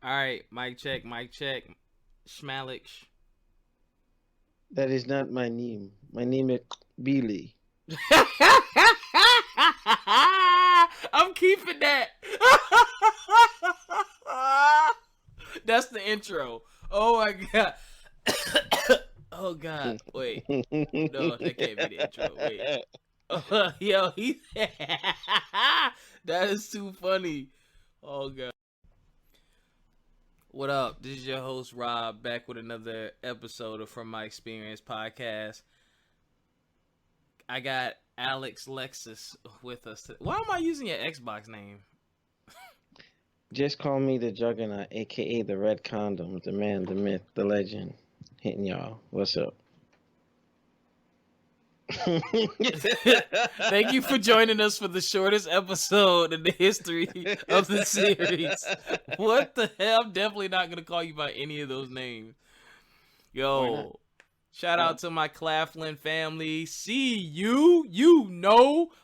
All right, mic check, mic check. Schmalik. That is not my name. My name is Billy. I'm keeping that. That's the intro. Oh my god. Oh god. Wait. No, that can't be the intro. Wait. Yo, he. That is too funny. Oh god. What up? This is your host Rob, back with another episode of From My Experience podcast. I got Alex Lexus with us. Why am I using your Xbox name? Just call me the Juggernaut, aka the Red Condom, the man, the myth, the legend. Hitting y'all. What's up? Thank you for joining us for the shortest episode in the history of the series. What the hell? I'm definitely not going to call you by any of those names. Why not? Yo, shout out to my Claflin family. See you,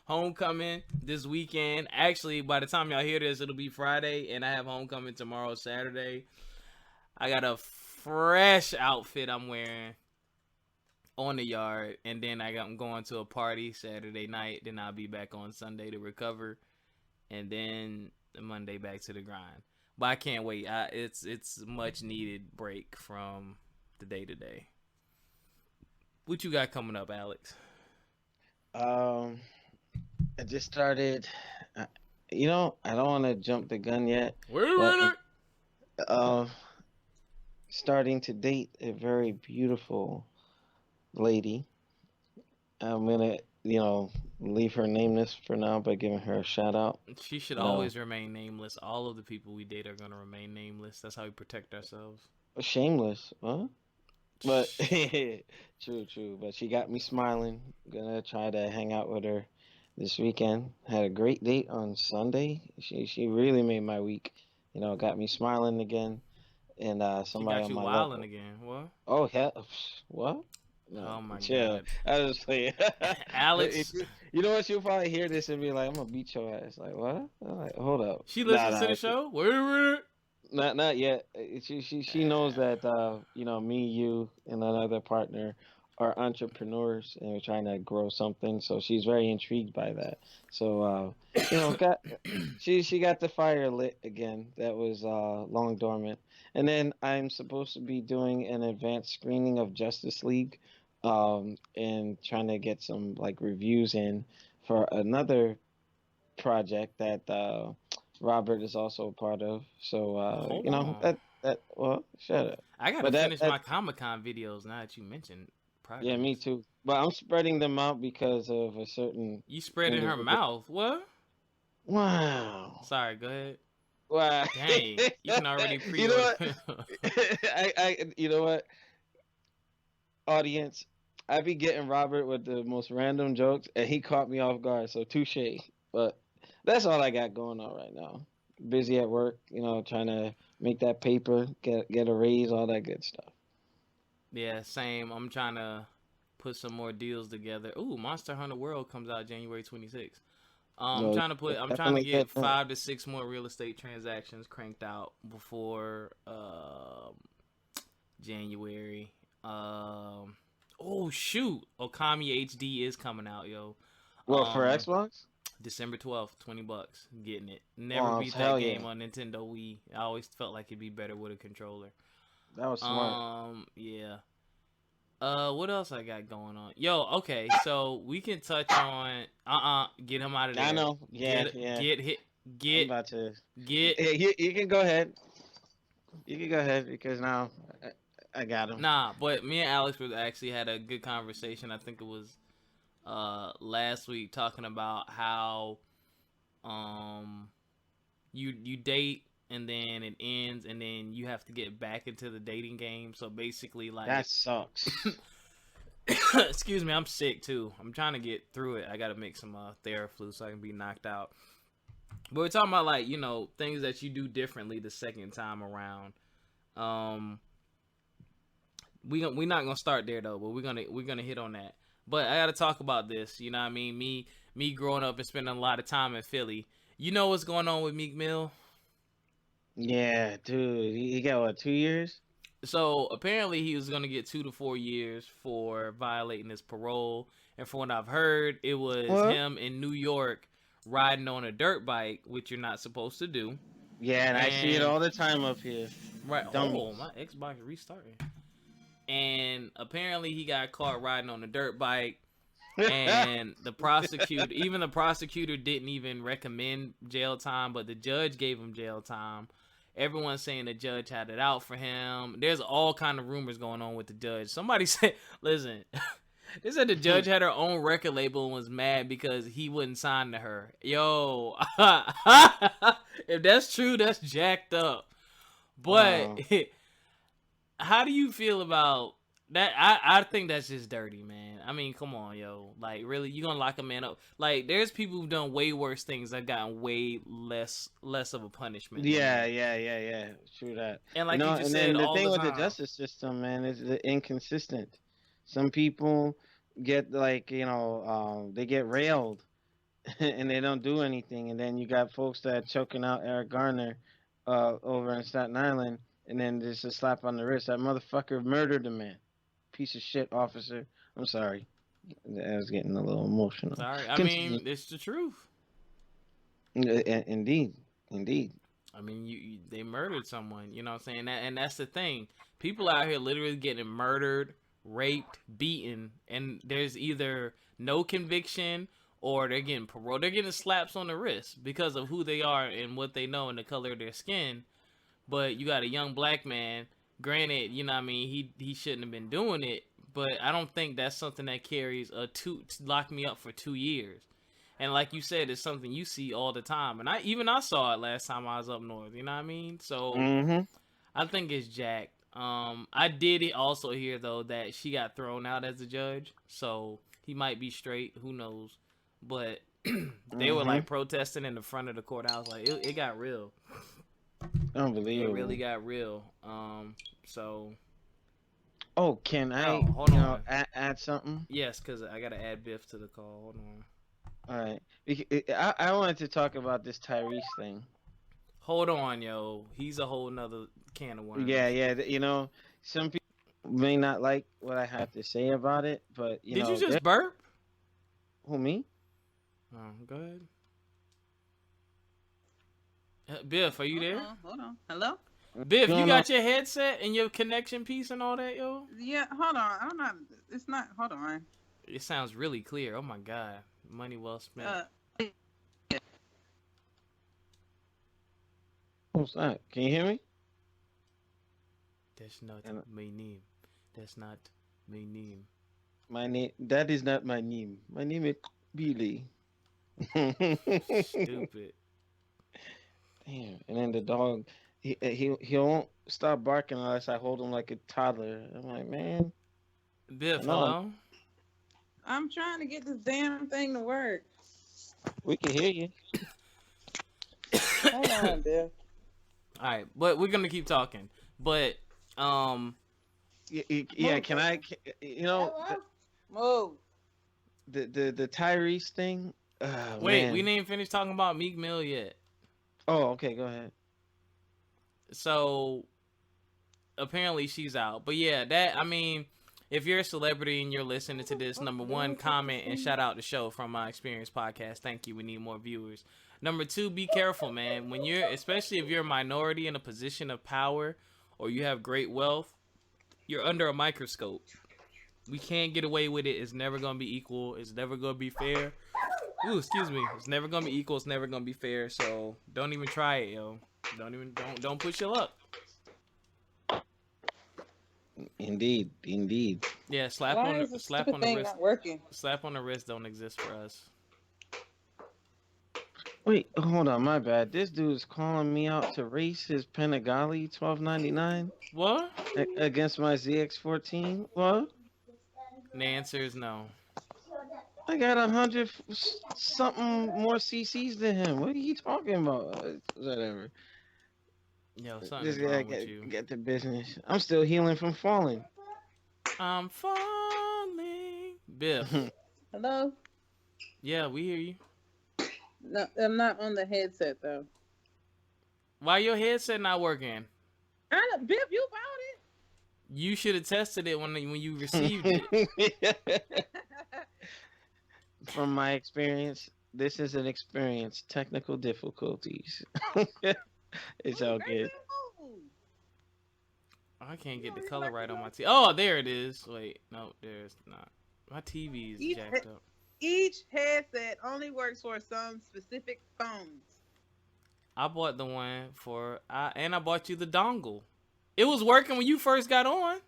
homecoming this weekend. Actually, by the time y'all hear this, it'll be Friday, and I have homecoming tomorrow, Saturday. I got a fresh outfit I'm wearing on the yard, and then I'm going to a party Saturday night. Then I'll be back on Sunday to recover, and then Monday back to the grind. But I can't wait. It's much needed break from the day to day. What you got coming up, Alex? I just started. I don't want to jump the gun yet, Wait a but minute. starting to date a very beautiful lady. I'm gonna, leave her nameless for now by giving her a shout out. She should You know, always remain nameless. All of the people we date are gonna remain nameless. That's how we protect ourselves. shameless, huh? But true. But she got me smiling. Gonna try to hang out with her this weekend. Had a great date on Sunday. She really made my week. Got me smiling again. And She somebody got on you my wilding level. again. What? Oh hell, what? No, Oh my chill. god. I was just saying. If Alex, you know what? She'll probably hear this and be like, "I'm gonna beat your ass." Like what? I'm like, hold up. she Nah, listens to nah. the show? Wait a minute. Not yet. She knows that me, you, and another partner are entrepreneurs and we're trying to grow something. So she's very intrigued by that. So got she got the fire lit again. That was long dormant. And then I'm supposed to be doing an advanced screening of Justice League, and trying to get some like reviews in for another project that Robert is also a part of. So Hold on. that well, shut up. I gotta But finish that my Comic Con videos now that you mentioned yeah, me projects. too. But I'm spreading them out because of a certain You spread in her individual. mouth. What? Wow. Sorry, go ahead. Wow. Dang, you can already You know pre-order. what? You know what? Audience, I be getting Robert with the most random jokes, and he caught me off guard. So touche. But that's all I got going on right now. Busy at work, trying to make that paper, get a raise, all that good stuff. Yeah, same. I'm trying to put some more deals together. Ooh, Monster Hunter World comes out January 26th. I'm So trying to put. I'm trying to definitely get get that. 5 to 6 more real estate transactions cranked out before January. Oh shoot, Okami HD is coming out, yo. Well, for Xbox? December 12th, $20. Getting it. Never Oh, beat that hell yeah. game on Nintendo Wii. I always felt like it'd be better with a controller. That was smart. Yeah. What else I got going on? Yo, okay, so we can touch on get him out of I there. know. Yeah, yeah. Get hit I'm get about to. get Hey, you can go ahead. You can go ahead because now I got him. Nah, but me and Alex was actually had a good conversation. I think it was last week talking about how um you date and then it ends and then you have to get back into the dating game. So basically That like sucks. excuse me, I'm sick too. I'm trying to get through it. I gotta make some Theraflu so I can be knocked out. But we're talking about like, things that you do differently the second time around. Um we're not gonna start there though, but we're gonna hit on that. But I gotta talk about this, you know what I mean? Me growing up and spending a lot of time in Philly. You know what's going on with Meek Mill? Yeah, dude. He got what, 2 years? So apparently he was gonna get 2 to 4 years for violating his parole. And from what I've heard, it was What? him in New York riding on a dirt bike, which you're not supposed to do. Yeah, and I see it And all the time up here. right, oh, Dummies. my Xbox is restarting. And apparently he got caught riding on a dirt bike. And even the prosecutor didn't even recommend jail time, but the judge gave him jail time. Everyone's saying the judge had it out for him. There's all kind of rumors going on with the judge. Somebody said, listen, they said the judge had her own record label and was mad because he wouldn't sign to her. Yo, if that's true, that's jacked up. But Wow. how do you feel about that? I think that's just dirty, man. I mean, come on, yo. Like, really, you gonna lock a man up? Like, there's people who've done way worse things that gotten way less of a punishment than Yeah, that. yeah. True that. And You like you know, just and said, then the all thing the with the time. justice system, man, is the inconsistent. Some people get like, they get railed and they don't do anything, and then you got folks that choking out Eric Garner, over in Staten Island, and then just a slap on the wrist. That motherfucker murdered a man. Piece of shit officer. I'm sorry. I was getting a little emotional. Sorry, I Continue. mean it's the truth. Indeed, indeed. I mean, they murdered someone. You know what I'm saying? And that's the thing. People out here literally getting murdered, raped, beaten, and there's either no conviction or they're getting parole. They're getting slaps on the wrist because of who they are and what they know and the color of their skin. But you got a young black man. Granted, you know what I mean, he shouldn't have been doing it, but I don't think that's something that carries a two lock me up for 2 years. And like you said, it's something you see all the time. And I saw it last time I was up north. You know what I mean? So Mm-hmm. I think it's jacked. I did also hear though that she got thrown out as a judge, so he might be straight. Who knows? But they were Mm-hmm. like protesting in the front of the courthouse. Like it got real. It really Unbelievable. got real. So Oh, can oh, I, hold on. add something? Yes, because I gotta add Biff to the call. Hold on. All right. I wanted to talk about this Tyrese thing. Hold on, yo. He's a whole nother can of Yeah, worms. yeah. Some people may not like what I have to say about it, but Did you just burp? who, me? Oh, go ahead. Biff, are you Hold there? on, hold on. Hello? What's Biff, you going on? got your headset and your connection piece and all that, yo? Yeah, hold on. I'm not. It's not. Hold on. It sounds really clear. Oh my god. Money well spent. Uh, What's that? Can you hear me? That's not And my name. That's not my name. my name. That is not my name. My name is Billy. Damn. Stupid. And then the dog, he won't stop barking unless I hold him like a toddler. I'm like, man, I Biff, know hello? I'm trying to get this damn thing to work. we can hear you. Hold on, Bill. Alright, but we're gonna keep talking. But Yeah, can I? Move. The Tyrese thing. Oh wait, we man. didn't even finish talking about Meek Mill yet. Oh, okay. Go ahead. So apparently she's out. But yeah, that I mean, if you're a celebrity and you're listening to this, number one, comment and shout out the show from My Experience podcast. Thank you. We need more viewers. Number two, be careful, man. When you're, especially if you're a minority in a position of power or you have great wealth, you're under a microscope. We can't get away with it. It's never gonna be equal. It's never gonna be fair. Ooh, excuse me. It's never gonna be equal. It's never gonna be fair. So don't even try it, yo. Don't push your luck. Indeed, indeed. Yeah, Why is this slap stupid on the thing wrist. not working? Slap on the wrist don't exist for us. Wait, hold on. My bad. This dude is calling me out to race his Panigale 1299 What? against my ZX14. What? And the answer is no. I got 100 something more CCs than him. What are you talking about? Whatever. Yo, something This is guy wrong with you. get to business. I'm still healing from falling. I'm falling. Biff. Hello? Yeah, we hear you. No, I'm not on the headset though. Why your headset not working? Biff, you bought it. You should have tested it when you received it. From my experience, this is an experience. Technical difficulties. It's all good. I can't get the color right on my TV. Oh, there it is. Wait, no, there's not. My TV is jacked up. Each headset only works for some specific phones. I bought the one and I bought you the dongle. It was working when you first got on.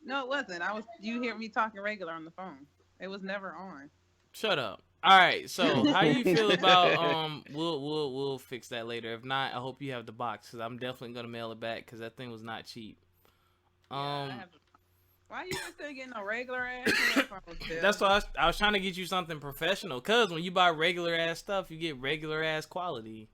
No, it wasn't. You hear me talking regular on the phone. It was never on. Shut up. All right, so how you feel about we'll fix that later. If not, I hope you have the box because I'm definitely gonna mail it back because that thing was not cheap. Why you still getting a regular ass headphones? That's why I was trying to get you something professional. Cause when you buy regular ass stuff, you get regular ass quality.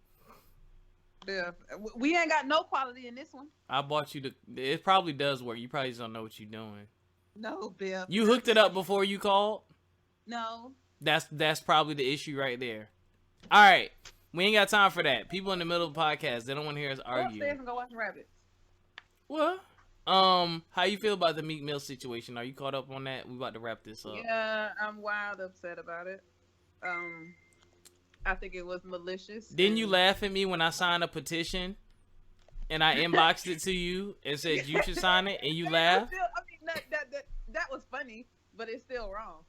Yeah, we ain't got no quality in this one. I bought you it probably does work. You probably just don't know what you're doing. No, Bill. You hooked it up before you called? No. That's probably the issue right there. All right, we ain't got time for that. People in the middle of the podcast, they don't want to hear us argue. Go upstairs and go watch rabbits. What? How you feel about the Meek Mill situation? Are you caught up on that? We about to wrap this up. Yeah, I'm wild upset about it. I think it was malicious. Didn't you laugh at me when I signed a petition and I inboxed it to you and said you should sign it and you laughed? That was funny, but it's still wrong.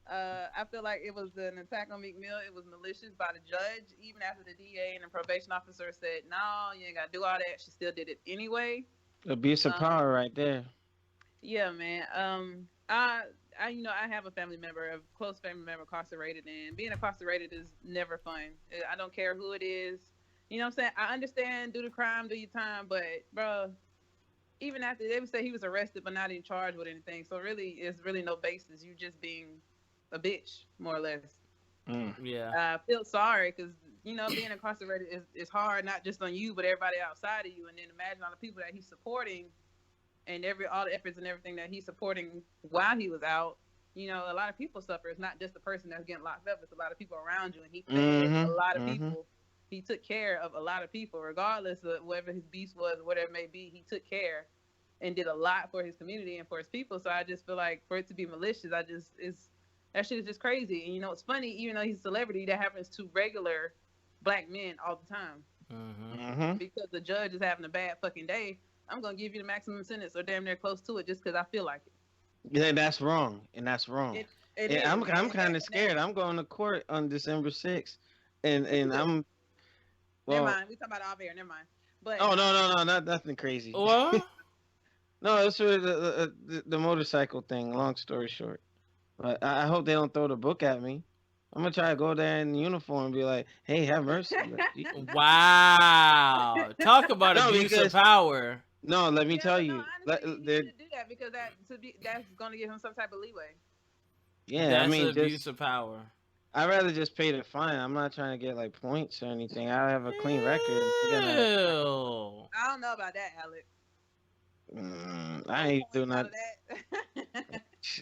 I feel like it was an attack on Meek Mill. It was malicious by the judge. Even after the DA and the probation officer said, no, you ain't got to do all that, she still did it anyway. Abuse of power right there. Yeah, man. I have a family member, a close family member incarcerated, and being incarcerated is never fun. I don't care who it is. You know what I'm saying? I understand, do the crime, do your time, but, bro, even after, they would say he was arrested but not even charged with anything. So really, it's really no basis. You just being a bitch, more or less. Yeah. I feel sorry because, being incarcerated is hard, not just on you, but everybody outside of you. And then imagine all the people that he's supporting and all the efforts and everything that he's supporting while he was out. A lot of people suffer. It's not just the person that's getting locked up. It's a lot of people around you. And he fed a lot of people. He took care of a lot of people, regardless of whatever his beast was, whatever it may be. He took care and did a lot for his community and for his people. So I just feel like for it to be malicious, that shit is just crazy. And it's funny, even though he's a celebrity, that happens to regular black men all the time. Because the judge is having a bad fucking day, I'm going to give you the maximum sentence or damn near close to it just because I feel like it. Yeah, that's wrong. And that's wrong. I'm kind of scared. I'm going to court on December 6th. And I'm... Well, never mind. We talking about off air. Never mind. But no, nothing crazy. What? No, it's for the motorcycle thing. Long story short, but I hope they don't throw the book at me. I'm gonna try to go there in uniform and be like, "Hey, have mercy." Wow, talk about abuse of power. No, let me tell you. You should do that because that's gonna give him some type of leeway. Yeah, that's abuse of power. I'd rather just pay the fine. I'm not trying to get like points or anything. I have a clean record. I don't know about that, Alex. I ain't doing that.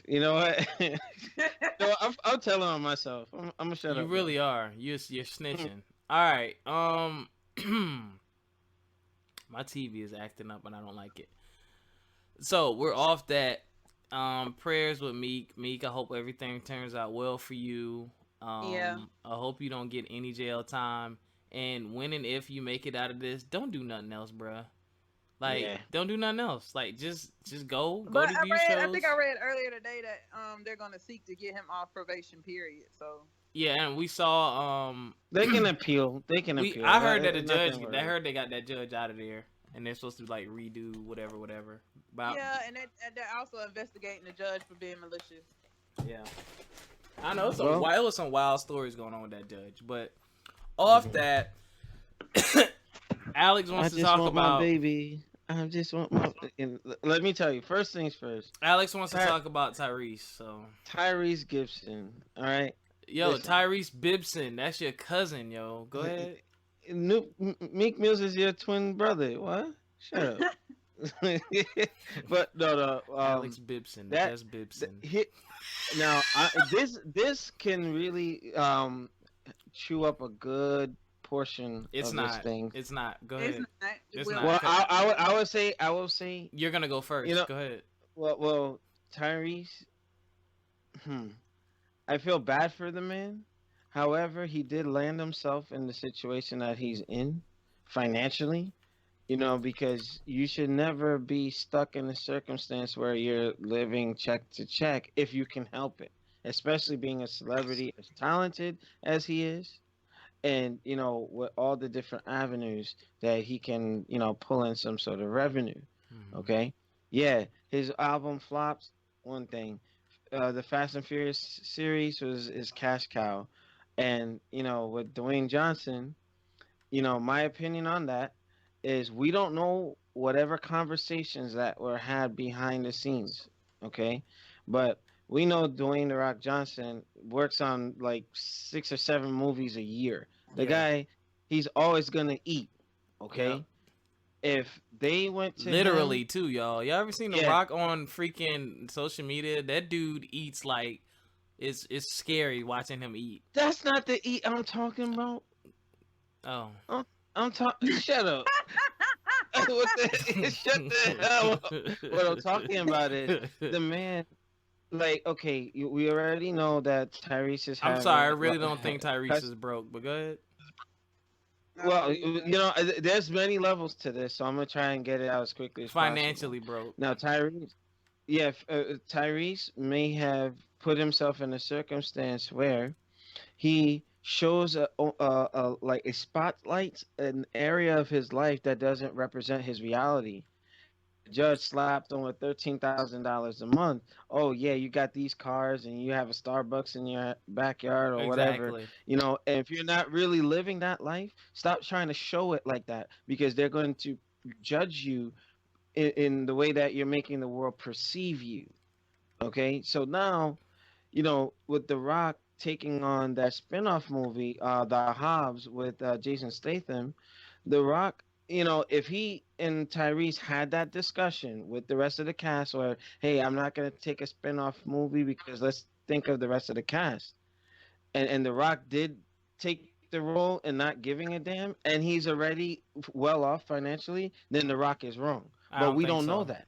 You know what? No, I'm telling on myself. I'm gonna shut up. You really are. You're snitching. All right. My TV is acting up and I don't like it. So we're off that. Prayers with Meek. Meek, I hope everything turns out well for you. I hope you don't get any jail time. And when and if you make it out of this, don't do nothing else, bruh. Don't do nothing else. Like, just go but to these shows. I think I read earlier today that they're gonna seek to get him off probation. Period. So. Yeah, and we saw they can appeal. They can appeal. I heard that the judge. I heard they got that judge out of there, and they're supposed to like redo whatever. Yeah, and they're also investigating the judge for being malicious. Yeah. I know it was some wild stories going on with that judge, but off that, Alex wants to talk about my baby. I just want my. Let me tell you. First things first. Alex wants to talk about Tyrese. So Tyrese Gibson. All right. Yo, listen. Tyrese Bibson. That's your cousin. Yo, go ahead. Meek Mill is your twin brother. What? Shut up. But no. Alex Bibson. That's Bibson. Now, this can really chew up a good portion It's of not. this thing. It's not. Go It's ahead. not. It's Well, not. Well, I will say, You're gonna go first. you know, Go ahead. well, Tyrese. I feel bad for the man. However, he did land himself in the situation that he's in financially. Because you should never be stuck in a circumstance where you're living check to check if you can help it, especially being a celebrity as talented as he is, and with all the different avenues that he can pull in some sort of revenue. Mhm. Okay, yeah, his album flops. One thing, the Fast and Furious series was his cash cow, and with Dwayne Johnson, my opinion on that is we don't know whatever conversations that were had behind the scenes, okay? But we know Dwayne the Rock Johnson works on like 6 or 7 movies a year. The Yeah. guy, he's always gonna eat, Yep. okay? If they went to Literally him, too, y'all. Y'all ever seen The yeah, Rock on freaking social media? That dude eats like it's scary watching him eat. that's not the eat I'm talking about. Oh. I'm talking. Shut up. What shut the hell up. What I'm talking about is the man. Like, okay, we already know that Tyrese is I'm having. sorry, I really don't think Tyrese is broke, but go ahead. Well, there's many levels to this, so I'm gonna try and get it out as quickly as Financially possible. broke. Now, Tyrese, yeah, Tyrese may have put himself in a circumstance where he shows like a spotlight an area of his life that doesn't represent his reality. Judge slapped him with $13,000 a month. Oh yeah, you got these cars and you have a Starbucks in your backyard or whatever. Exactly. And if you're not really living that life, stop trying to show it like that because they're going to judge you in the way that you're making the world perceive you. Okay, so now with The Rock taking on that spin-off movie, The Hobbs with Jason Statham, The Rock, if he and Tyrese had that discussion with the rest of the cast, or hey, I'm not gonna take a spin-off movie because let's think of the rest of the cast, and The Rock did take the role and not giving a damn, and he's already well off financially, then The Rock is wrong. I But don't we think don't know so. that.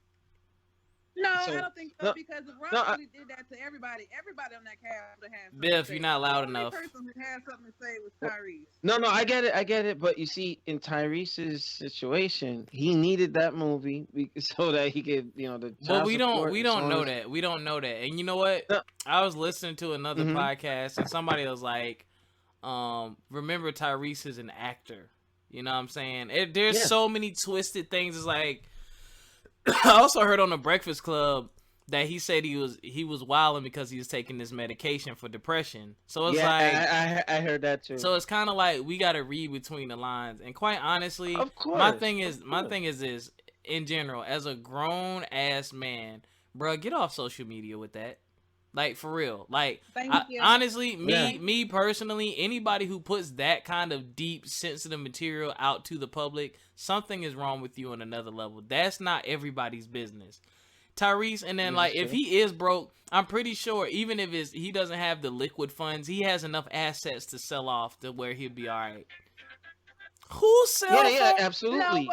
No, So I don't think so no, because if Rock no, really did that to everybody, everybody on that cast would have had something Biff, to you're say. not loud The only enough. person who had something to say was Well, Tyrese. no, I get it. But you see, in Tyrese's situation, he needed that movie so that he could, the But child we don't support we and so don't on know and that. We don't know that. And you know what? no, I was listening to another mm-hmm. podcast and somebody was like, remember Tyrese is an actor. You know what I'm saying? There's Yeah, so many twisted things. It's like I also heard on the Breakfast Club that he said he was wilding because he was taking this medication for depression. So it's like I heard that too. so it's kind of like we got to read between the lines. And quite honestly, Of my course, thing of course. is this in general as a grown ass man, bro, get off social media with that. Like for real. Like Thank you. honestly, Yeah, me personally, anybody who puts that kind of deep sensitive material out to the public, something is wrong with you on another level. That's not everybody's business. Tyrese, and then this like is if true. he is broke, I'm pretty sure even if he doesn't have the liquid funds, he has enough assets to sell off to where he'll be all right. Who sell Yeah, for? No, absolutely.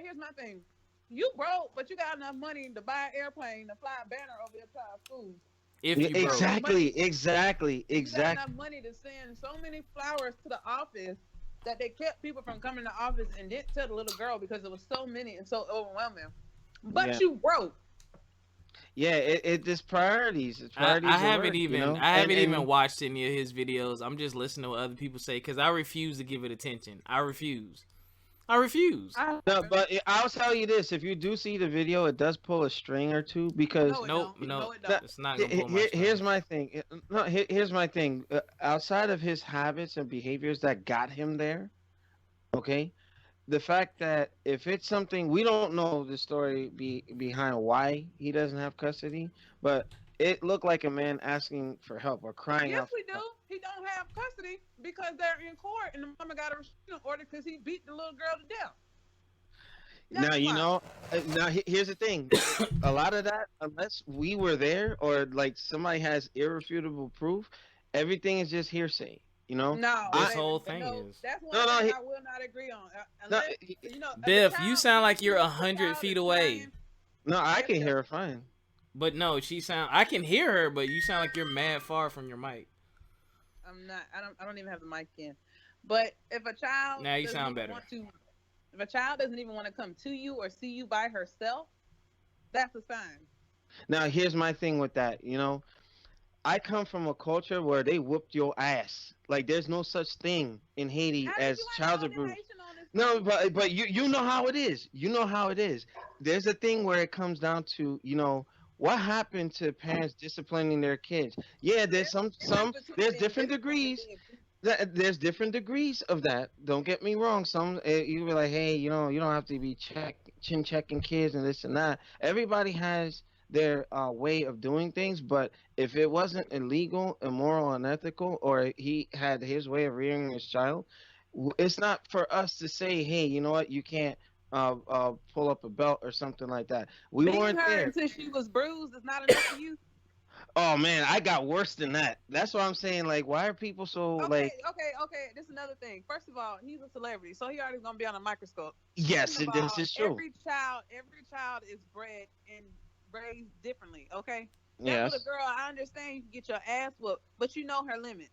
here's my thing. You broke, but you got enough money to buy an airplane to fly a banner over your child's school. If Yeah, you You got broke, enough money. exactly. You got enough money to send so many flowers to the office that they kept people from coming to the office and didn't tell the little girl because it was so many and so overwhelming. But Yeah, you broke. yeah. It's priorities. It's priorities I of haven't work, even I haven't even and watched any of his videos. I'm just listening to what other people say because I refuse to give it attention. I refuse. I no, but I'll tell you this: if you do see the video, it does pull a string or two because no, it Nope, don't. no, No, it no, don't. it's not gonna pull my here's string. my thing. No, here's my thing. Outside of his habits and behaviors that got him there, okay, the fact that if it's something we don't know the story behind why he doesn't have custody, but it looked like a man asking for help or crying Yes, out we for do. help. He don't have custody because they're in court and the mama got a restraining order because he beat the little girl to death. Now That's why. now here's the thing. A lot of that, unless we were there or like somebody has irrefutable proof, everything is just hearsay. You know, No, I This whole thing no, is. that's one no no thing he, I will not agree on. no Unless you know, if Biff, you sound like you're if 100 child feet is away. crying, no I yes, can sir. hear her fine. But no, I can hear her, but you sound like you're mad far from your mic. I'm not. I don't even have the mic in. But if a child Now you doesn't sound even better. want to, if a child doesn't even want to come to you or see you by herself, that's a sign. Now here's my thing with that. You know, I come from a culture where they whooped your ass. Like there's no such thing in Haiti How did you as ain't child the only abuse. Haitian on this No, phone? but you know how it is. You know how it is. There's a thing where it comes down to, you know, what happened to parents disciplining their kids. Yeah, there's There's a difference some between there's being different disciplined and degrees. being. There's different degrees of that. Don't get me wrong. Some you be like, hey, you know, you don't have to be chin checking kids and this and that. Everybody has their way of doing things, but if it wasn't illegal, immoral, unethical, or he had his way of rearing his child, it's not for us to say, hey, you know what, you can't pull up a belt or something like that. We Beating weren't her there. until she was bruised is not enough for you. Oh man, I got worse than that. That's what I'm saying. Like, why are people so Okay, like? okay. This is another thing. First of all, he's a celebrity, so he already gonna be on a microscope. Second Yes, of this all, is true. every child is bred and raised differently. Okay, that little Yes. girl, I understand you can get your ass whooped, but you know her limit.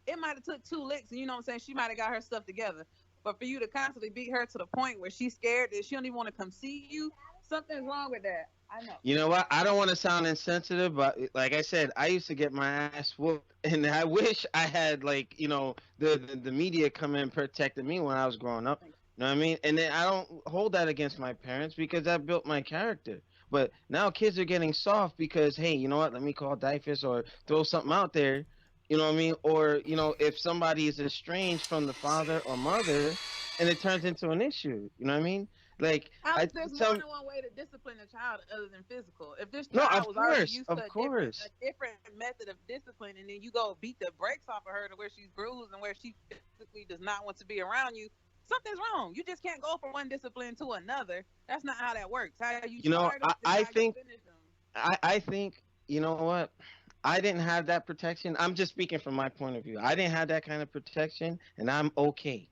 It might have took 2 licks, and you know what I'm saying. She might have got her stuff together, but for you to constantly beat her to the point where she's scared that she don't even want to come see you, something's wrong with that. I know. You know what? I don't want to sound insensitive, but like I said, I used to get my ass whooped, and I wish I had like the media come in and protected me when I was growing up. You know what I mean? And then I don't hold that against my parents because that built my character. But now kids are getting soft because hey, you know what? Let me call Dyfus or throw something out there. You know what I mean? Or if somebody is estranged from the father or mother, and it turns into an issue. You know what I mean? Like I Alex, there's more some than one way to discipline a child other than physical. If this no, child of was already course, used to of a course. different method of discipline, and then you go beat the brakes off of her to where she's bruised and where she physically does not want to be around you, something's wrong. You just can't go from one discipline to another. That's not how that works. How you You know, start them is I how you think finish them. I think you know what? I didn't have that protection. I'm just speaking from my point of view. I didn't have that kind of protection, and I'm okay.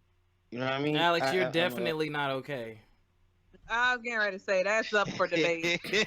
You know what I mean? Alex, you're I'm definitely not okay. I was getting ready to say that's up for debate. and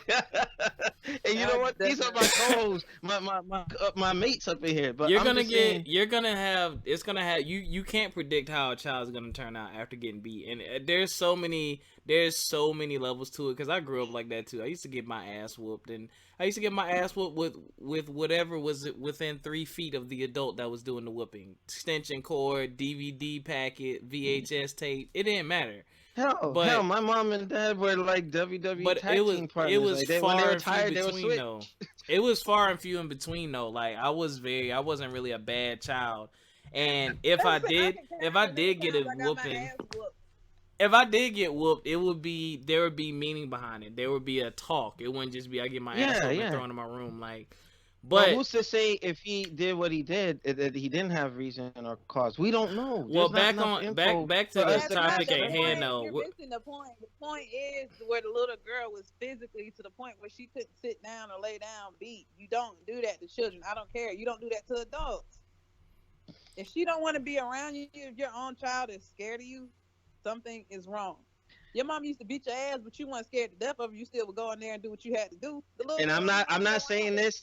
you know That's what? These are my definitely. co-hosts, my mates up in here. But I'm just saying. You're gonna have, it's gonna have, you can't predict how a child's gonna turn out after getting beat. And there's so many levels to it. Cause I grew up like that too. I used to get my ass whooped, and I used to get my ass whooped with whatever was within 3 feet of the adult that was doing the whooping. Extension cord, DVD packet, VHS tape. It didn't matter. Hell, But my mom and dad were like WWE But tag team partners. Like when they far were and few tired, they would between switch. though. It was far and few in between though. Like I wasn't really a bad child. And That's the thing. I can if count I how many did get a times I got my whooping, ass whooped. if I did get whooped, there would be meaning behind it. There would be a talk. It wouldn't just be I get my ass Yeah, whooped and yeah. thrown in my room. Like, But but who's to say if he did what he did that he didn't have reason or cause? We don't know. well, There's not enough info back for to the us That's to not topic the cast at hand point. judgment. You're though. missing the point. The point is where the little girl was physically to the point where she couldn't sit down or lay down, beat. You don't do that to children. I don't care. You don't do that to adults. If she don't want to be around you, if your own child is scared of you, something is wrong. Your mom used to beat your ass, but you weren't scared to death of her. You still would go in there and do what you had to do. The little And girl, your I'm mom not don't want saying no. this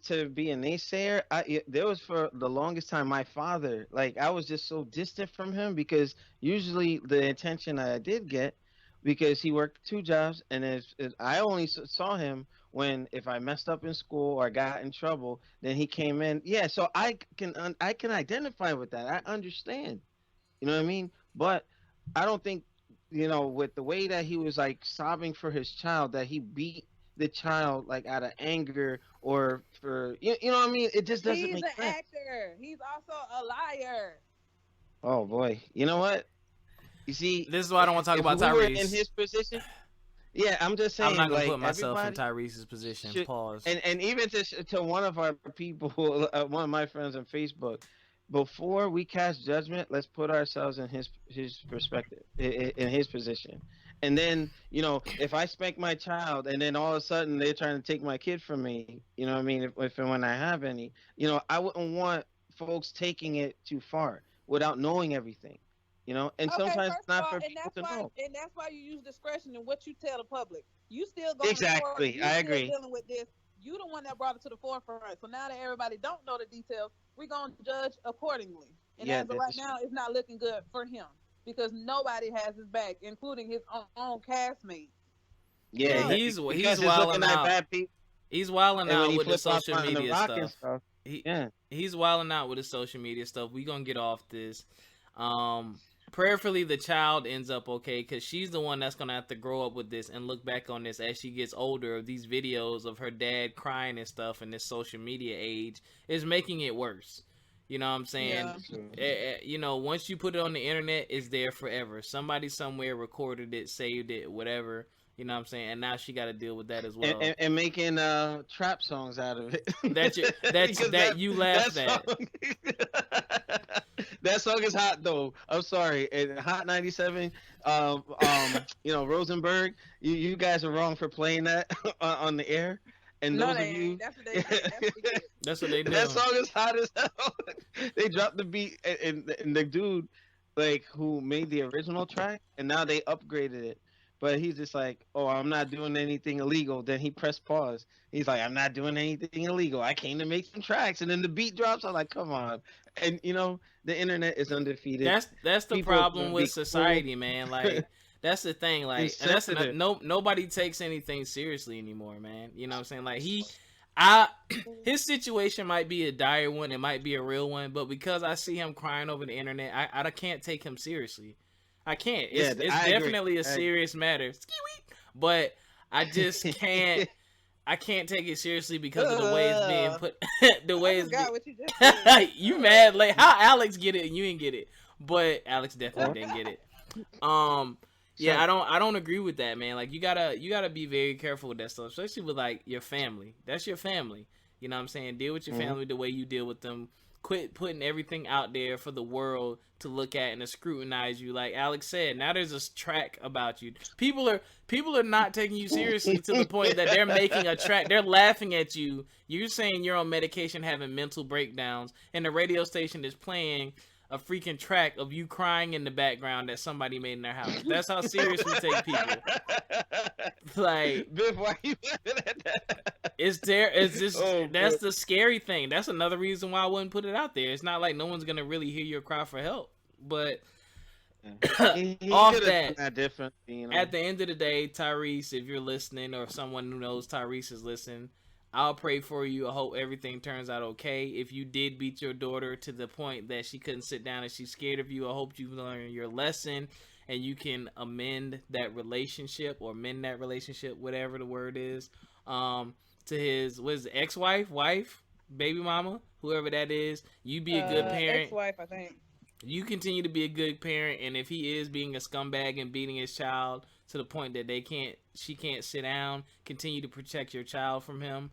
to be a naysayer. There was for the longest time my father, like I was just so distant from him because usually the attention I did get because he worked 2 jobs and if I only saw him when if I messed up in school or got in trouble, then he came in. Yeah, so I can identify with that. I understand. You know what I mean? But I don't think, with the way that he was like sobbing for his child, that he beat the child like out of anger or for you know what I mean? It just doesn't He's make an sense. actor. He's also a liar. Oh boy, you know what? You see, This is why I don't want to talk if about we were in Tyrese. his position, yeah, I'm just I'm saying, not gonna like put myself in everybody Tyrese's position. should, Pause. and even to one of our people, one of my friends on Facebook, before we cast judgment, let's put ourselves in his perspective, in his position, and then if I spank my child, and then all of a sudden they're trying to take my kid from me, you know what I mean? If and when I have any, I wouldn't want folks taking it too far without knowing everything, and Okay, sometimes first it's of not all, for people to know. and that's why you use discretion in what you tell the public. You still going to court. Exactly, You I still agree. dealing with this. You the one that brought it to the forefront. So now that everybody don't know the details, we're gonna judge accordingly. And Yeah, as of right now, it's not looking good for him because nobody has his back, including his own castmates. Yeah, yeah. he's Because he's wilding looking at out. bad people, He's wilding and when out he with the flip off social on the media rock and stuff. stuff, He yeah. he's wilding out with the social media stuff. We gonna get off this. Prayerfully, the child ends up okay because she's the one that's gonna have to grow up with this and look back on this as she gets older. Of these videos of her dad crying and stuff, and this social media age is making it worse. You know what I'm saying? Yeah. Once you put it on the internet, it's there forever. Somebody somewhere recorded it, saved it, whatever. You know what I'm saying? And now she got to deal with that as well. And making trap songs out of it. that you laughed at. That song is hot though. I'm sorry. And Hot 97, Rosenberg, you guys are wrong for playing that on the air. And No, those they of you, ain't. That's what they did. That's what they do. that song is hot as hell. They dropped the beat, and the dude, like, who made the original track, and now they upgraded it. But he's just like, oh, I'm not doing anything illegal. Then he pressed pause. He's like, I'm not doing anything illegal. I came to make some tracks. And then the beat drops. I'm like, come on. And, the internet is undefeated. That's the People problem with be society, cool. man. Like, that's the thing. Like, and that's Insensitive. nobody takes anything seriously anymore, man. You know what I'm saying? Like, his situation might be a dire one. It might be a real one. But because I see him crying over the internet, I can't take him seriously. I can't. It's definitely a serious matter. But I just can't. I can't take it seriously because of the way it's being put. The way it's what you just said. you mad? Like, how Alex get it and you didn't get it? But Alex definitely didn't get it. Yeah, I don't agree with that, man. Like, you gotta be very careful with that stuff, especially with like your family. That's your family. You know what I'm saying? Deal with your family the way you deal with them. Quit putting everything out there for the world to look at and to scrutinize you. Like Alex said, now there's a track about you. People are not taking you seriously to the point that they're making a track. They're laughing at you. You're saying you're on medication having mental breakdowns, and the radio station is playing a freaking track of you crying in the background that somebody made in their house. That's how serious we take people. Like, Biff, why you laughing at that? it's just that's the scary thing. That's another reason why I wouldn't put it out there. It's not like no one's gonna really hear your cry for help. But he off done that different, at the end of the day, Tyrese, if you're listening, or if someone who knows Tyrese is listening, I'll pray for you. I hope everything turns out okay. If you did beat your daughter to the point that she couldn't sit down and she's scared of you, I hope you've learned your lesson and you can amend that relationship or mend that relationship, whatever the word is, to his, ex-wife, wife, baby mama, whoever that is. You be a good parent. Ex-wife, I think. You continue to be a good parent, and if he is being a scumbag and beating his child to the point that she can't sit down, continue to protect your child from him.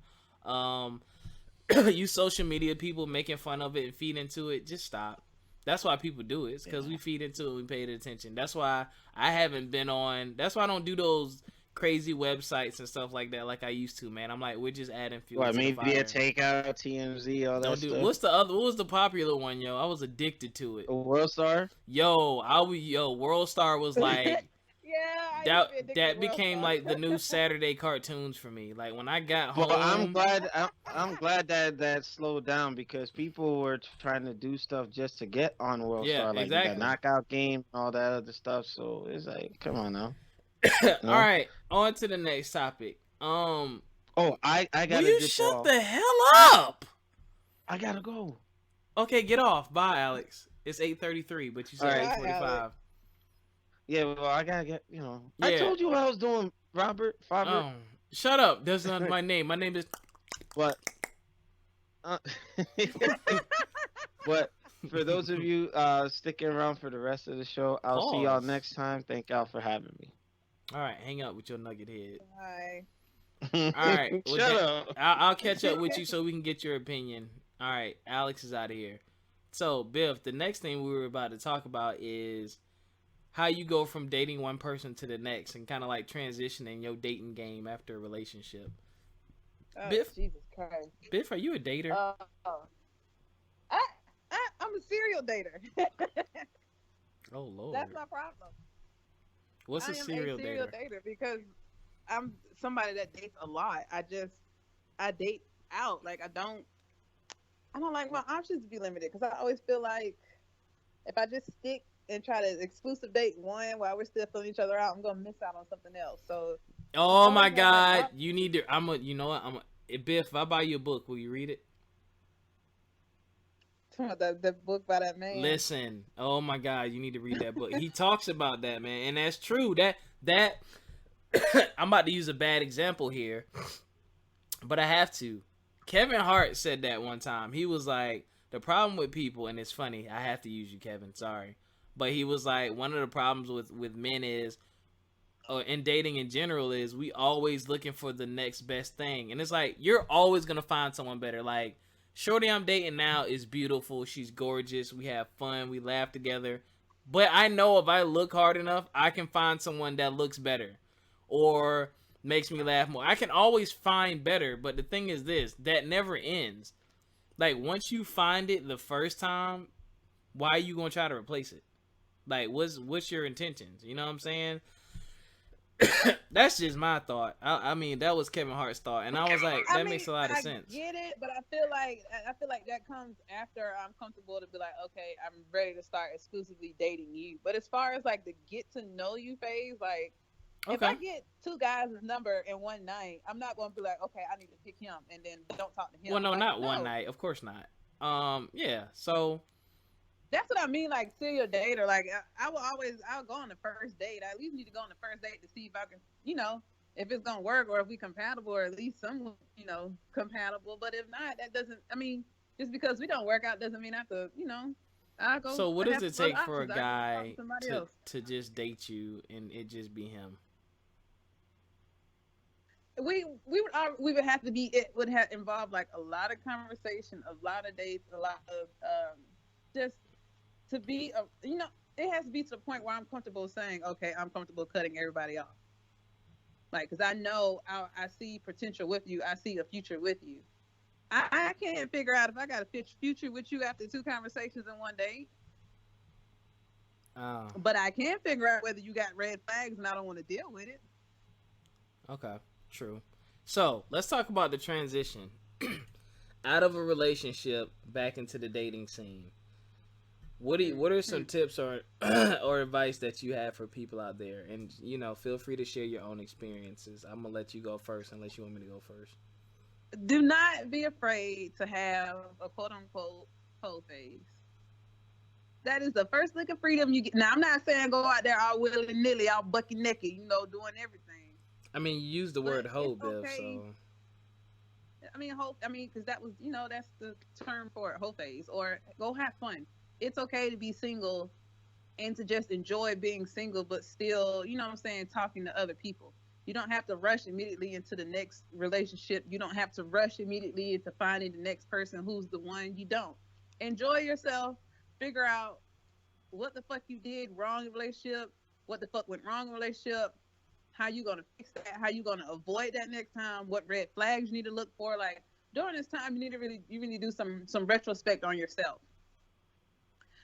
You social media people making fun of it and feed into it, just stop. That's why people do it. It's because we feed into it, we pay attention. That's why I haven't been on. That's why I don't do those crazy websites and stuff like that like I used to, man. I'm like, we're just adding fuel to the fire. Media Takeout, TMZ, all that stuff. What's the other? What was the popular one, yo? I was addicted to it. World Star? World Star was like Yeah, that became like the new Saturday cartoons for me. Like when I got home. Well, I'm glad that slowed down because people were trying to do stuff just to get on World Star, like the knockout game, all that other stuff. So it's like, come on now. All right, on to the next topic. I gotta. Will you shut the hell up? I gotta go. Okay, get off. Bye, Alex. It's 8:33, but you said 8:45. Yeah, well, I gotta get. I told you what I was doing, Robert. Faber. Shut up. That's not my name. My name is. What? But for those of you sticking around for the rest of the show, I'll see y'all next time. Thank y'all for having me. All right, hang up with your nugget head. Bye. All right, shut up. I'll catch up with you so we can get your opinion. All right, Alex is out of here. So, Biff, the next thing we were about to talk about is how you go from dating one person to the next and kind of like transitioning your dating game after a relationship. Oh, Biff, Jesus Christ. Biff, are you a dater? a serial dater. Oh Lord. That's my problem. What's I a am serial a serial dater? dater because I'm somebody that dates a lot. I date out. Like I don't like my options to be limited because I always feel like if I just stick and try to exclusive date one while we're still filling each other out, I'm gonna miss out on something else. So Oh my always have that God. option. You need to you know what? Biff, if I buy you a book, will you read it? The book by that man. Listen. Oh my God, you need to read that book. He talks about that, man, and that's true. That I'm about to use a bad example here, but I have to. Kevin Hart said that one time. He was like, the problem with people, and it's funny, I have to use you, Kevin, sorry. But he was like, one of the problems with men is, or in dating in general, is we always looking for the next best thing. And it's like, you're always going to find someone better. Like, Shorty I'm dating now is beautiful. She's gorgeous. We have fun. We laugh together. But I know if I look hard enough, I can find someone that looks better or makes me laugh more. I can always find better, but the thing is this, that never ends. Like once you find it the first time, why are you going to try to replace it? Like what's your intentions? You know what I'm saying? That's just my thought. I mean, that was Kevin Hart's thought, and I was like, I that mean, makes a lot of I sense. get it, but I feel like that comes after I'm comfortable to be like, okay, I'm ready to start exclusively dating you. But as far as like the get to know you phase, like if I Okay. get two guys' number in one night, I'm not going to be like, okay, I need to pick him and then don't talk to him. Well, no, Like, not one no, night. Of course not. Yeah. So, that's what I mean. Like serial dater. Like I'll go on the first date. I at least need to go on the first date to see if I can, if it's gonna work or if we compatible or at least somewhat, compatible. But if not, that doesn't. I mean, just because we don't work out doesn't mean I have to, I go. so what I does have it other take for a options. I go talk to guy somebody to else. to just date you and it just be him? We would have to be. It would have involved like a lot of conversation, a lot of dates, a lot of just to be it has to be to the point where I'm comfortable saying, okay, I'm comfortable cutting everybody off. Like, because I know I see potential with you. I see a future with you. I can't figure out if I got a future with you after two conversations in one day. Oh, But I can figure out whether you got red flags and I don't want to deal with it. okay, true. So let's talk about the transition out of a relationship back into the dating scene. What are some tips or or advice that you have for people out there? And feel free to share your own experiences. I'm gonna let you go first, unless you want me to go first. Do not be afraid to have a quote unquote hoe phase. That is the first lick of freedom you get. Now, I'm not saying go out there all willy nilly, all bucky naked, doing everything. I mean, you use the But word hoe, it's Biv. okay. So I mean, hope. I mean, because that was, that's the term for it, whole phase, or go have fun. It's okay to be single and to just enjoy being single, but still, what I'm saying, talking to other people. You don't have to rush immediately into the next relationship. You don't have to rush immediately into finding the next person who's the one. You don't. Enjoy yourself. Figure out what the fuck you did wrong in the relationship, what the fuck went wrong in the relationship, how you gonna fix that, how you gonna avoid that next time, what red flags you need to look for. Like during this time, you really do some retrospect on yourself.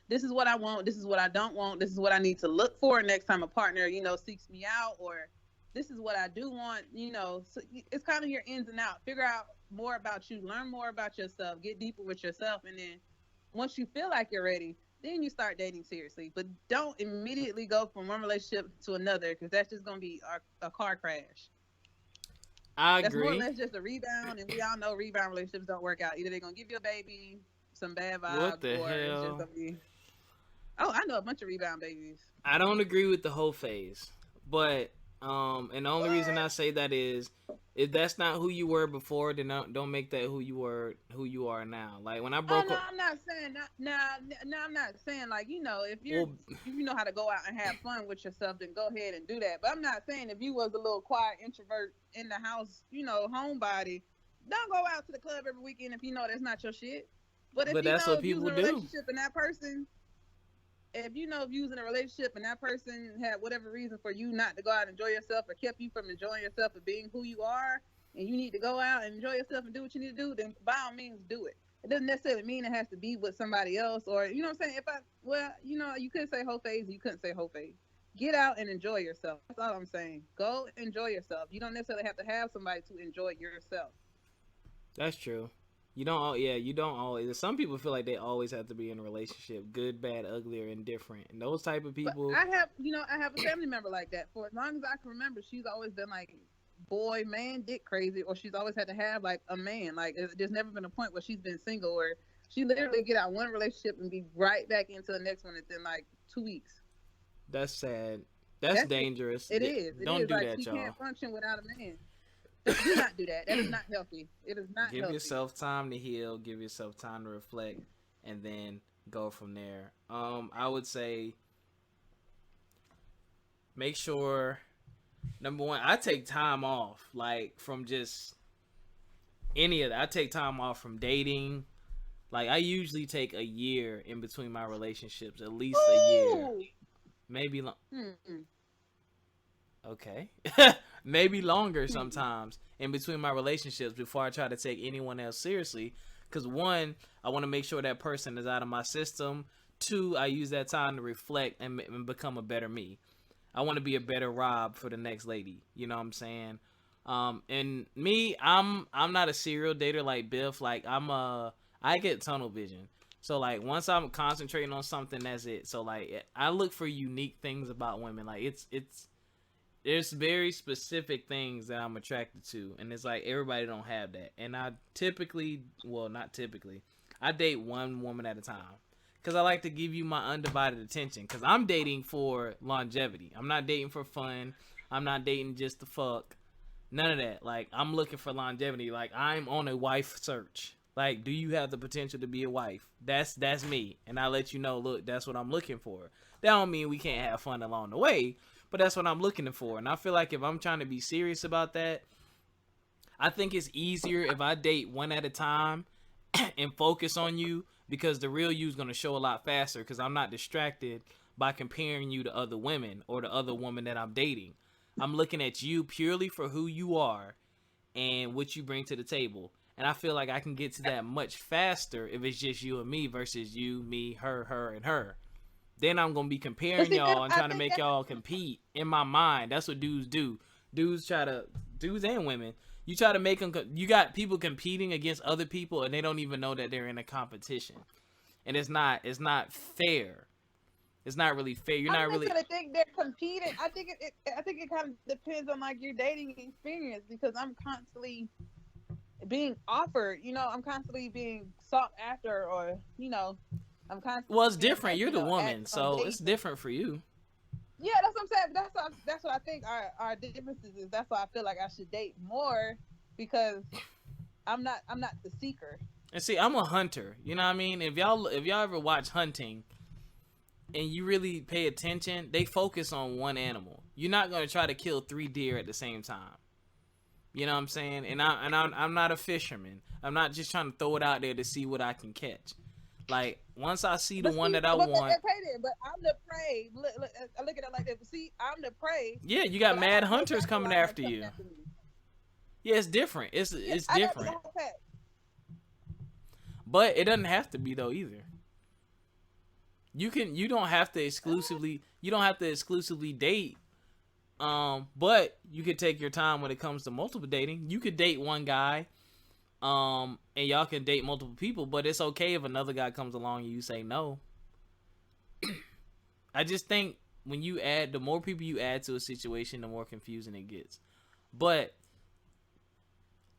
This is what I want. This is what I don't want. This is what I need to look for next time a partner, seeks me out, or this is what I do want. So it's kind of your ins and outs. Figure out more about you, learn more about yourself, get deeper with yourself, and then once you feel like you're ready, then you start dating seriously. But don't immediately go from one relationship to another because that's just gonna be a car crash. I That's more or agree. less just a rebound, and we all know rebound relationships don't work out. Either they're gonna give you a baby, some bad What vibes, the or it's just hell? gonna be. Oh, I know a bunch of rebound babies. I don't agree with the whole phase, but and the only reason I What? say that is if that's not who you were before, then don't make that who you are now. Like when I Oh broke no, up, I'm not saying not. No, I'm not saying like well, if you know how to go out and have fun with yourself, then go ahead and do that. But I'm not saying if you was a little quiet introvert in the house, homebody, don't go out to the club every weekend if you know that's not your shit. But but that's what if you was people in a do. relationship and that person, if you was in a relationship and that person had whatever reason for you not to go out and enjoy yourself or kept you from enjoying yourself or being who you are, and you need to go out and enjoy yourself and do what you need to do, then by all means do it. It doesn't necessarily mean it has to be with somebody else, or you know what I'm saying. If I, well, you know, you couldn't say whole phase, you couldn't say whole phase. Get out and enjoy yourself. That's all I'm saying. Go enjoy yourself. You don't necessarily have to have somebody to enjoy yourself. That's true. You don't. Yeah, you don't always. Some people feel like they always have to be in a relationship, good, bad, ugly, or indifferent. And those type of But people. I have, you know, I have a family member like that. For as long as I can remember, she's always been like boy, man, dick crazy, or she's always had to have like a man. Like there's never been a point where she's been single, or she literally get out one relationship and be right back into the next one within like 2 weeks. That's sad. That's dangerous. It is. It Don't is. do Like that, she y'all. can't function without a man. Do not do that. That is not healthy. It is not Give healthy. yourself time to heal. Give yourself time to reflect, and then go from there. I would say make sure. Number one, I take time off, like from just any of that. I take time off from dating. Like I usually take a year in between my relationships, at least a year, Ooh. maybe. Mm-mm. Okay. Maybe longer sometimes in between my relationships before I try to take anyone else seriously. Because one, I want to make sure that person is out of my system. Two, I use that time to reflect and become a better me. I want to be a better Rob for the next lady. You know what I'm saying? And me, I'm not a serial dater like Biff. Like I get tunnel vision. So like once I'm concentrating on something, that's it. So like I look for unique things about women. Like it's there's very specific things that I'm attracted to, and it's like everybody don't have that. And I typically, well, not typically, I date one woman at a time because I like to give you my undivided attention. Because I'm dating for longevity. I'm not dating for fun. I'm not dating just to fuck. None of that. Like I'm looking for longevity. Like I'm on a wife search. Like, do you have the potential to be a wife? That's me, and I let you know. Look, that's what I'm looking for. That don't mean we can't have fun along the way. But that's what I'm looking for. And I feel like if I'm trying to be serious about that, I think it's easier if I date one at a time and focus on you, because the real you is going to show a lot faster because I'm not distracted by comparing you to other women or the other woman that I'm dating. I'm looking at you purely for who you are and what you bring to the table. And I feel like I can get to that much faster if it's just you and me versus you, me, her, and her. Then I'm gonna be comparing y'all and trying to make y'all compete in my mind. That's what dudes do. Dudes and women. You try to make them. You got people competing against other people, and they don't even know that they're in a competition. And it's not fair. It's not really fair. You're not really. I think they're competing. I think it kind of depends on like your dating experience, because I'm constantly being offered. You know, I'm constantly being sought after, or you know. Well, it's different. You're the woman, so it's different for you. Yeah, that's what I'm saying. That's what I think our differences is. That's why I feel like I should date more, because I'm not the seeker. And see, I'm a hunter. You know what I mean? If y'all ever watch hunting, and you really pay attention, they focus on one animal. You're not gonna try to kill 3 deer at the same time. You know what I'm saying? And I'm not a fisherman. I'm not just trying to throw it out there to see what I can catch. Like once I see the one that I want, but I'm the prey. I look at it like that. See, I'm the prey. Yeah, you got mad hunters coming after you. Yeah, it's different. It's different. But it doesn't have to be though either. You don't have to exclusively date. But you could take your time when it comes to multiple dating. You could date one guy. And y'all can date multiple people, but it's okay if another guy comes along and you say no. I just think when you add, the more people you add to a situation, the more confusing it gets. But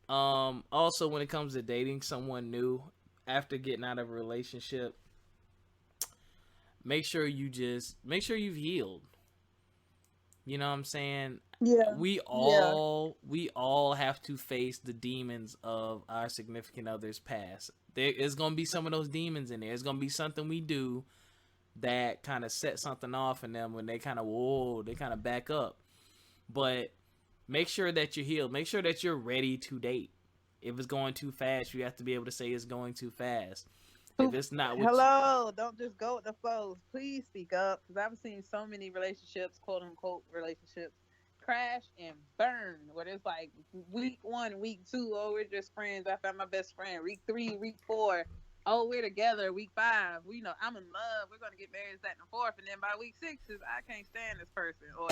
also when it comes to dating someone new after getting out of a relationship, make sure you've healed. You know what I'm saying? Yeah. We all have to face the demons of our significant other's past. There is gonna be some of those demons in there. There's gonna be something we do that kind of set something off in them when they kind of back up. But make sure that you're healed. Make sure that you're ready to date. If it's going too fast, you have to be able to say it's going too fast. If it's not, don't just go with the flows. Please speak up, because I've seen so many relationships, quote unquote relationships, crash and burn. Where it's like week 1, week 2, oh, we're just friends. I found my best friend. Week 3, week 4, oh, we're together. Week 5, we know I'm in love. We're gonna get married, that and the fourth. And then by week 6 is I can't stand this person, or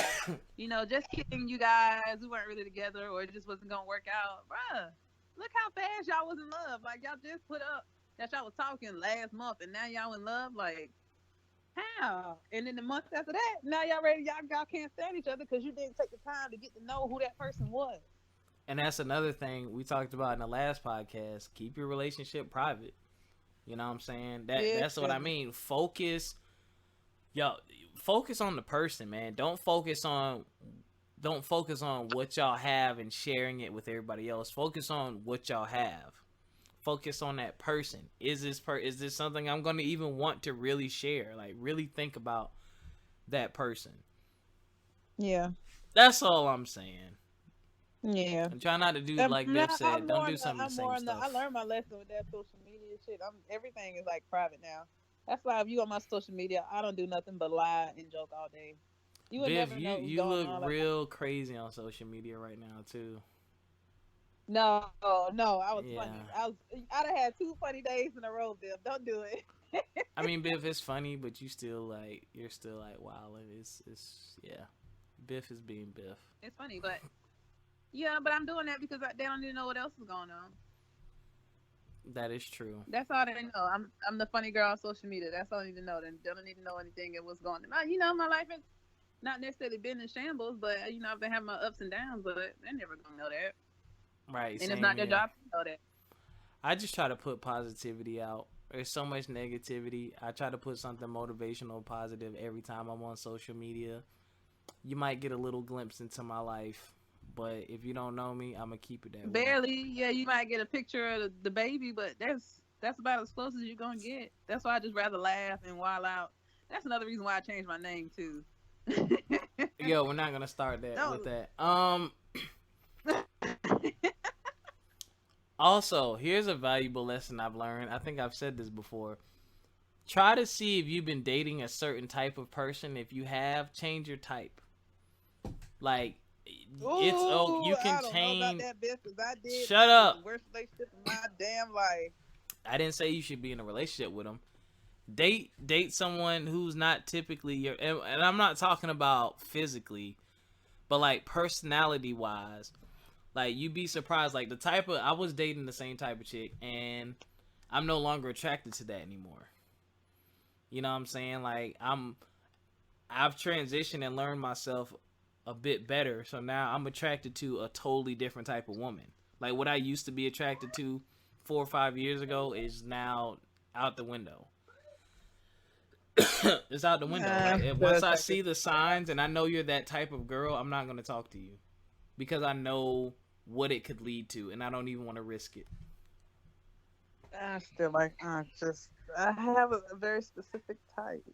just kidding, you guys. We weren't really together, or it just wasn't gonna work out, bruh. Look how fast y'all was in love. Like y'all just put up that y'all was talking last month, and now y'all in love. Like how? And then the month after that, now y'all can't stand each other because you didn't take the time to get to know who that person was. And that's another thing we talked about in the last podcast. Keep your relationship private. You know what I'm saying? That's what I mean. Focus on the person, man. Don't focus on what y'all have and sharing it with everybody else. Focus on what y'all have. Focus on that person. Is this something I'm going to even want to really share? Like, really think about that person. Yeah. That's all I'm saying. Yeah. And try not to do like Biff said. Don't do some of the same stuff. I learned my lesson with that social media shit. Everything is like private now. That's why if you on my social media, I don't do nothing but lie and joke all day. You would Biff, never know you look real crazy on social media right now too. No, I was funny. I'd have had 2 funny days in a row, Biff. Don't do it. I mean, Biff, it's funny, but you're still like wow. It's Biff is being Biff. It's funny, but but I'm doing that because they don't even know what else is going on. That is true. That's all they know. I'm the funny girl on social media. That's all they need to know. They don't need to know anything of what's going on. My life has not necessarily been in shambles, but I've been having my ups and downs, but they're never gonna know that. Right. And it's not their job to know that. I just try to put positivity out. There's so much negativity. I try to put something motivational, positive every time I'm on social media. You might get a little glimpse into my life, but if you don't know me, I'm gonna keep it that way. Barely. Yeah, you might get a picture of the baby, but that's about as close as you're gonna get. That's why I just rather laugh and wild out. That's another reason why I changed my name too. Yo, we're not gonna start that with that. Also, here's a valuable lesson I've learned. I think I've said this before. Try to see if you've been dating a certain type of person. If you have, change your type. Like, you can change. Know about that, Biff, 'cause I did. Shut up. The worst relationship of my damn life. I didn't say you should be in a relationship with them. Date someone who's not typically your, and I'm not talking about physically, but like personality wise. Like, you'd be surprised. Like, I was dating the same type of chick, and I'm no longer attracted to that anymore. You know what I'm saying? Like, I've transitioned and learned myself a bit better, so now I'm attracted to a totally different type of woman. Like, what I used to be attracted to 4 or 5 years ago is now out the window. It's out the window. Like, once I see the signs and I know you're that type of girl, I'm not going to talk to you because I know what it could lead to, and I don't even want to risk it. I still I have a very specific type.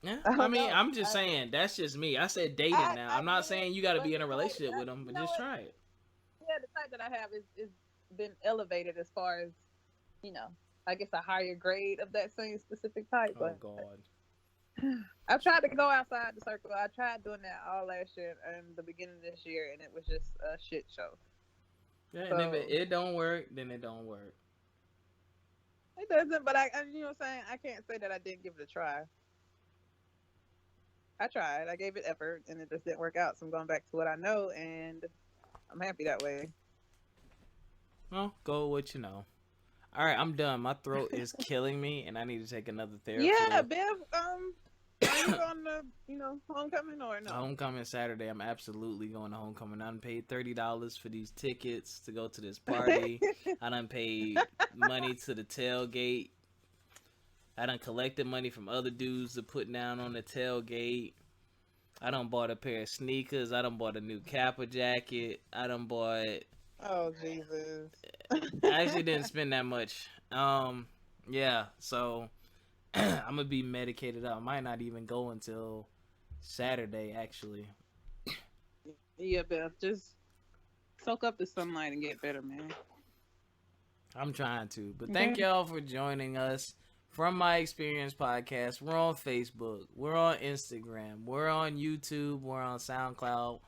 Yeah, I mean, I'm just saying, that's just me. I said dating now. I'm not saying you got to be in a relationship with them, but just try it. Yeah, the type that I have is been elevated as far as, I guess a higher grade of that same specific type. Oh, God. I tried to go outside the circle. I tried doing that all last year and the beginning of this year, and it was just a shit show. Yeah, so, and if it don't work, then it don't work. It doesn't, but I you know what I'm saying? I can't say that I didn't give it a try. I tried. I gave it effort, and it just didn't work out. So I'm going back to what I know, and I'm happy that way. Well, go with what you know. All right, I'm done. My throat is killing me, and I need to take another therapy. Yeah, Biff. Are you going to, homecoming or no? Homecoming Saturday. I'm absolutely going to homecoming. I done paid $30 for these tickets to go to this party. I done paid money to the tailgate. I done collected money from other dudes to put down on the tailgate. I done bought a pair of sneakers. I done bought a new Kappa jacket. I done bought... Oh, Jesus. I actually didn't spend that much. Yeah, so I'm going to be medicated up. I might not even go until Saturday, actually. Yeah, Beth, just soak up the sunlight and get better, man. I'm trying to. But thank y'all for joining us From My Experience Podcast. We're on Facebook. We're on Instagram. We're on YouTube. We're on SoundCloud.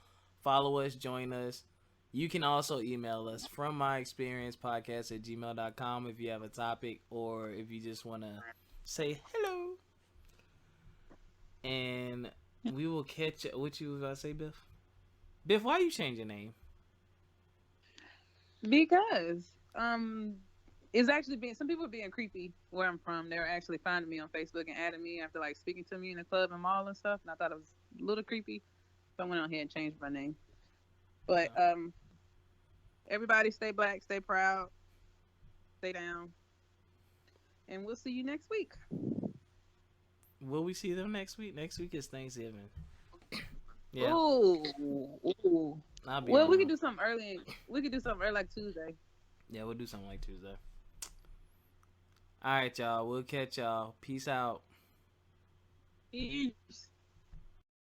Follow us. Join us. You can also email us from myexperiencepodcast@gmail.com if you have a topic or if you just want to say hello. And we will catch what you was about to say, Biff. Biff, why you change your name? Because it's actually being some people are being creepy where I'm from. They're actually finding me on Facebook and adding me after like speaking to me in the club and mall and stuff. And I thought it was a little creepy, so I went on here and changed my name. But everybody stay black, stay proud, stay down, and we'll see you next week. Will we see them next week? Next week is Thanksgiving. Yeah. Ooh. I'll be Well, on. we could do something early. We could do something early like Tuesday. Yeah, we'll do something like Tuesday. All right, y'all. We'll catch y'all. Peace out. Peace.